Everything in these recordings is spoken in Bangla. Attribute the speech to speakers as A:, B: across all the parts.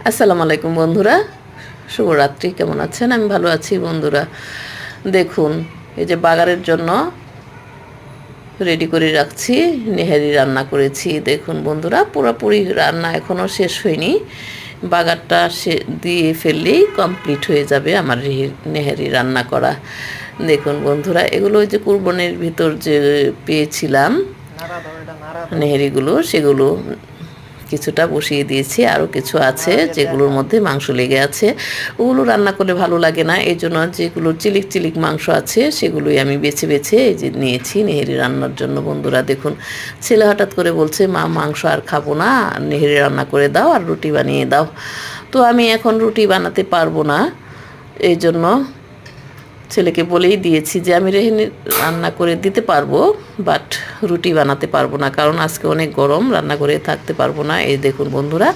A: আসসালামু আলাইকুম বন্ধুরা, শুভরাত্রি। কেমন আছেন? আমি ভালো আছি বন্ধুরা। দেখুন, এই যে বাগারের জন্য রেডি করে রাখছি। নেহারি রান্না করেছি। দেখুন বন্ধুরা, পুরোপুরি রান্না এখনও শেষ হয়নি। বাগারটা দিয়ে ফেললেই কমপ্লিট হয়ে যাবে আমার নেহারি রান্না করা। দেখুন বন্ধুরা, এগুলো ওই যে কুরবানির ভিতর যে পেয়েছিলাম নেহারিগুলো, সেগুলো কিছুটা বসিয়ে দিয়েছি, আরও কিছু আছে যেগুলোর মধ্যে মাংস লেগে আছে। ওগুলো রান্না করলে ভালো লাগে না, এই জন্য যেগুলো চিলিক চিলিক মাংস আছে সেগুলোই আমি বেছে বেছে এই যে নিয়েছি নেহেরি রান্নার জন্য। বন্ধুরা দেখুন, ছেলে হঠাৎ করে বলছে, মা মাংস আর খাবো না, নেহেরি রান্না করে দাও আর রুটি বানিয়ে দাও। তো আমি এখন রুটি বানাতে পারবো না, এই জন্য ছেলেকে বলেই দিয়েছি যে আমি রেহেনি রান্না করে দিতে পারবো, বাট রুটি বানাতে পারবো না, কারণ আজকে অনেক গরম, রান্না করে থাকতে পারবো না। এই দেখুন বন্ধুরা,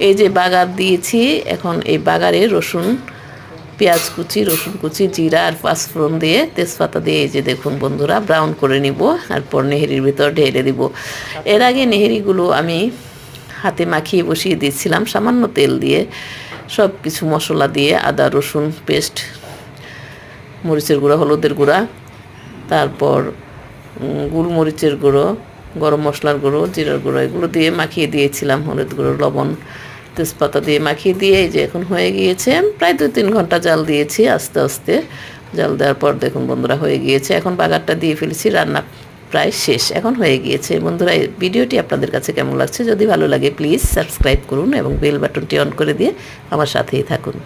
A: এই যে বাগার দিয়েছি, এখন এই বাগারে রসুন, পেঁয়াজ কুচি, রসুন কুচি, জিরা আর পাঁচফোড়ন দিয়ে, তেজপাতা দিয়ে এই যে দেখুন বন্ধুরা ব্রাউন করে নিব, তারপর নেহেরির ভিতর ঢেলে দিব। এর আগে নেহেরিগুলো আমি হাতে মাখিয়ে বসিয়ে দিয়েছিলাম সামান্য তেল দিয়ে, সব কিছু মশলা দিয়ে, আদা রসুন পেস্ট, মরিচের গুঁড়া, হলুদের গুঁড়া, তারপর গোলমরিচের গুঁড়ো, গরম মশলার গুঁড়ো, জিরার গুঁড়ো, এগুলো দিয়ে মাখিয়ে দিয়েছিলাম, হলুদ গুঁড়ো, লবণ, তেজপাতা দিয়ে মাখিয়ে দিয়ে এই যে এখন হয়ে গিয়েছে। প্রায় 2-3 ঘন্টা জাল দিয়েছি, আস্তে আস্তে জাল দেওয়ার পর দেখুন বন্ধুরা হয়ে গিয়েছে। এখন বাগারটা দিয়ে ফেলেছি, রান্না প্রায় শেষ, এখন হয়ে গিয়েছে। বন্ধুরা, এই ভিডিওটি আপনাদের কাছে কেমন লাগছে? যদি ভালো লাগে প্লিজ সাবস্ক্রাইব করুন এবং বেল বাটনটি অন করে দিয়ে আমার সাথেই থাকুন।